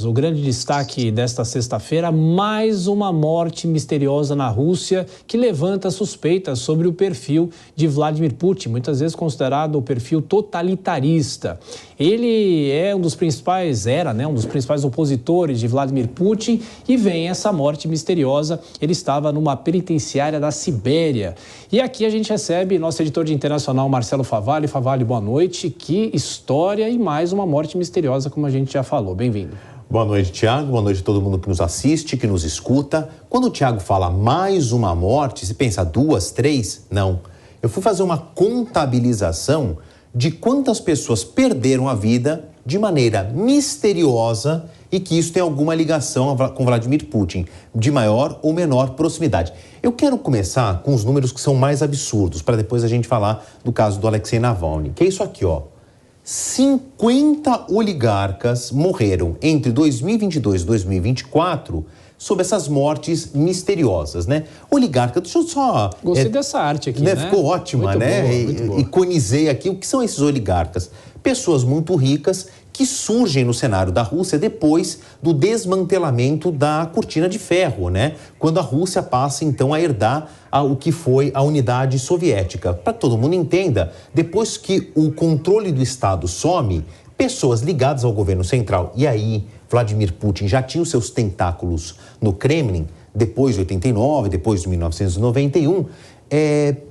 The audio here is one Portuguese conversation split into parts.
O grande destaque desta sexta-feira, mais uma morte misteriosa na Rússia que levanta suspeitas sobre o perfil de Vladimir Putin, muitas vezes considerado o perfil totalitarista. Ele é um dos principais opositores de Vladimir Putin e vem essa morte misteriosa. Ele estava numa penitenciária da Sibéria. E aqui a gente recebe nosso editor de internacional, Marcelo Favalli. Favalli, boa noite. Que história e mais uma morte misteriosa, como a gente já falou. Bem-vindo. Boa noite, Tiago. Boa noite a todo mundo que nos assiste, que nos escuta. Quando o Tiago fala mais uma morte, se pensa 2, 3? Não. Eu fui fazer uma contabilização de quantas pessoas perderam a vida de maneira misteriosa e que isso tem alguma ligação com Vladimir Putin, de maior ou menor proximidade. Eu quero começar com os números que são mais absurdos, para depois a gente falar do caso do Alexei Navalny, que é isso aqui, ó. 50 oligarcas morreram entre 2022 e 2024 sob essas mortes misteriosas, né? Oligarca, deixa eu só... Gostei dessa arte aqui, né? Ficou ótima, muito boa. Iconizei aqui. O que são esses oligarcas? Pessoas muito ricas que surgem no cenário da Rússia depois do desmantelamento da cortina de ferro, né? Quando a Rússia passa, então, a herdar o que foi a unidade soviética. Para que todo mundo entenda, depois que o controle do Estado some, pessoas ligadas ao governo central, e aí Vladimir Putin já tinha os seus tentáculos no Kremlin, depois de 89, depois de 1991,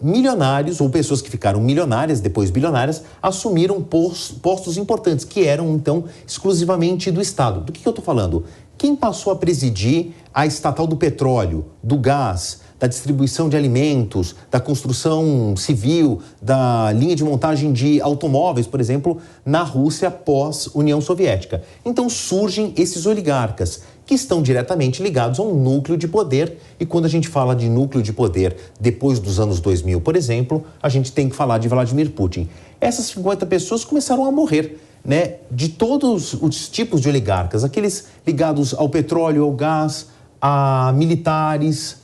milionários ou pessoas que ficaram milionárias, depois bilionárias, assumiram postos importantes, que eram, então, exclusivamente do Estado. Do que eu estou falando? Quem passou a presidir a estatal do petróleo, do gás, da distribuição de alimentos, da construção civil, da linha de montagem de automóveis, por exemplo, na Rússia pós-União Soviética. Então surgem esses oligarcas, que estão diretamente ligados a um núcleo de poder. E quando a gente fala de núcleo de poder depois dos anos 2000, por exemplo, a gente tem que falar de Vladimir Putin. Essas 50 pessoas começaram a morrer, né? De todos os tipos de oligarcas, aqueles ligados ao petróleo, ao gás, a militares,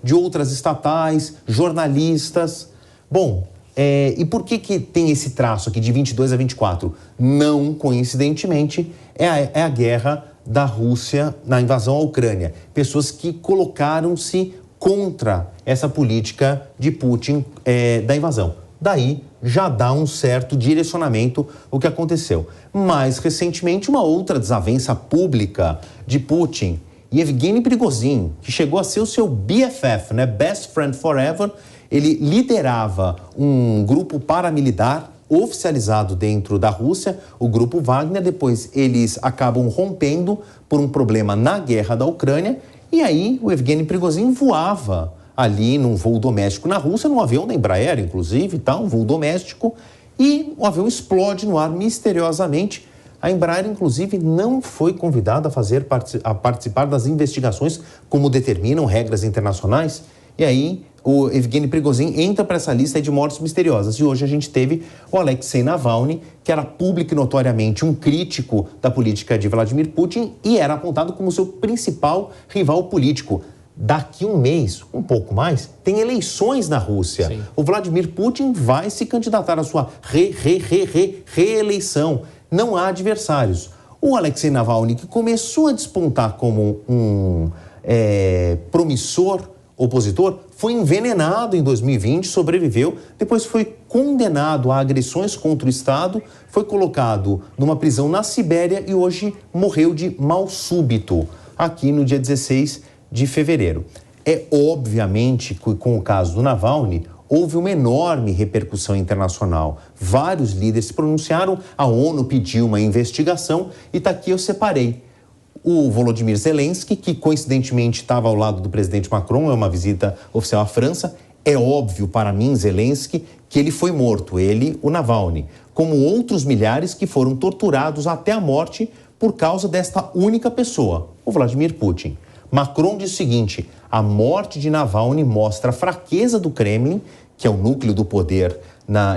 de outras estatais, jornalistas. Bom, e por que tem esse traço aqui de 22 a 24? Não coincidentemente, é a guerra da Rússia na invasão à Ucrânia. Pessoas que colocaram-se contra essa política de Putin da invasão. Daí já dá um certo direcionamento o que aconteceu. Mais recentemente, uma outra desavença pública de Putin, Yevgeny Prigozhin, que chegou a ser o seu BFF, né? Best Friend Forever. Ele liderava um grupo paramilitar oficializado dentro da Rússia, o grupo Wagner. Depois eles acabam rompendo por um problema na guerra da Ucrânia, e aí o Yevgeny Prigozhin voava ali num voo doméstico na Rússia, num avião da Embraer, inclusive, tá? Um voo doméstico, e o avião explode no ar misteriosamente. A Embraer, inclusive, não foi convidada a participar das investigações como determinam regras internacionais. E aí, o Yevgeny Prigozhin entra para essa lista de mortes misteriosas. E hoje a gente teve o Alexei Navalny, que era público e notoriamente um crítico da política de Vladimir Putin e era apontado como seu principal rival político. Daqui um mês, um pouco mais, tem eleições na Rússia. Sim. O Vladimir Putin vai se candidatar à sua reeleição. Não há adversários. O Alexei Navalny, que começou a despontar como um promissor opositor, foi envenenado em 2020, sobreviveu, depois foi condenado a agressões contra o Estado, foi colocado numa prisão na Sibéria e hoje morreu de mal súbito, aqui no dia 16 de fevereiro. É obviamente que com o caso do Navalny, houve uma enorme repercussão internacional. Vários líderes se pronunciaram, a ONU pediu uma investigação e tá aqui eu separei. O Volodymyr Zelensky, que coincidentemente estava ao lado do presidente Macron, é uma visita oficial à França. É óbvio para mim, Zelensky, que ele foi morto, ele, o Navalny, como outros milhares que foram torturados até a morte por causa desta única pessoa, o Vladimir Putin. Macron diz o seguinte: a morte de Navalny mostra a fraqueza do Kremlin, que é o núcleo do poder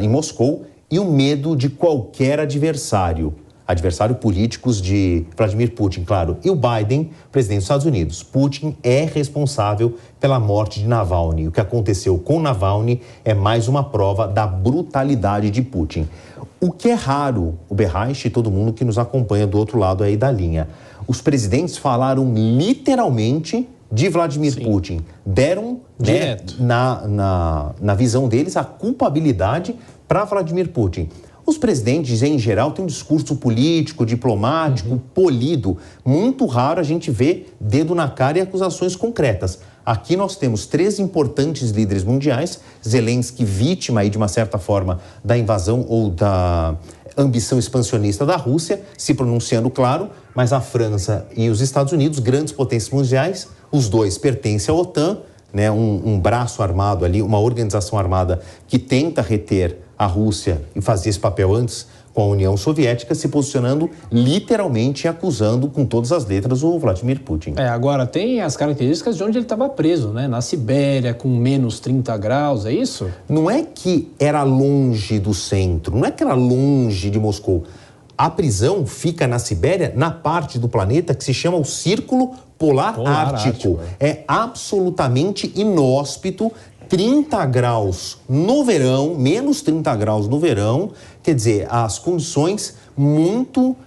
em Moscou, e o medo de qualquer adversário. adversário políticos de Vladimir Putin, claro, e o Biden, presidente dos Estados Unidos. Putin é responsável pela morte de Navalny. O que aconteceu com Navalny é mais uma prova da brutalidade de Putin. O que é raro, o Berraich e todo mundo que nos acompanha do outro lado aí da linha. Os presidentes falaram literalmente de Vladimir Putin. Deram, né, na visão deles, a culpabilidade para Vladimir Putin. Os presidentes, em geral, têm um discurso político, diplomático, polido. Muito raro a gente ver dedo na cara e acusações concretas. Aqui nós temos 3 importantes líderes mundiais, Zelensky, vítima aí, de uma certa forma, da invasão ou da ambição expansionista da Rússia, se pronunciando claro, mas a França e os Estados Unidos, grandes potências mundiais, os dois pertencem à OTAN, né, um braço armado ali, uma organização armada que tenta reter a Rússia e fazia esse papel antes com a União Soviética, se posicionando literalmente e acusando com todas as letras o Vladimir Putin. Agora tem as características de onde ele estava preso, né? Na Sibéria, com menos 30 graus, é isso? Não é que era longe do centro, não é que era longe de Moscou. A prisão fica na Sibéria, na parte do planeta que se chama o Círculo Polar Ártico. É absolutamente inóspito. 30 graus no verão, menos 30 graus no verão, quer dizer, as condições muito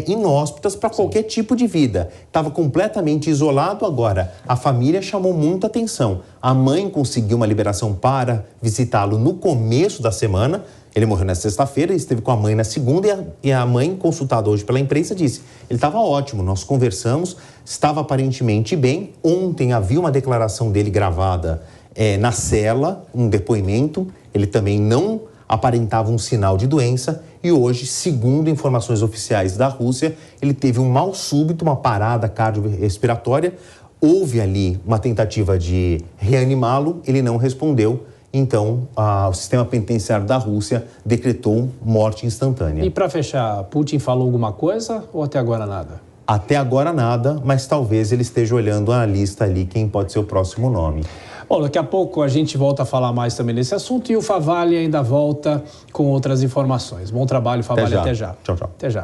inóspitas para qualquer tipo de vida. Estava completamente isolado. Agora, a família chamou muita atenção. A mãe conseguiu uma liberação para visitá-lo no começo da semana. Ele morreu na sexta-feira, esteve com a mãe na segunda e a mãe, consultada hoje pela imprensa, disse: ele estava ótimo, nós conversamos, estava aparentemente bem. Ontem havia uma declaração dele gravada na cela, um depoimento, ele também não aparentava um sinal de doença e hoje, segundo informações oficiais da Rússia, ele teve um mal súbito, uma parada cardiorrespiratória, houve ali uma tentativa de reanimá-lo, ele não respondeu, então o sistema penitenciário da Rússia decretou morte instantânea. E para fechar, Putin falou alguma coisa ou até agora nada? Até agora nada, mas talvez ele esteja olhando a lista ali, quem pode ser o próximo nome. Bom, daqui a pouco a gente volta a falar mais também nesse assunto e o Favalli ainda volta com outras informações. Bom trabalho, Favalli. Até já. Tchau, tchau. Até já.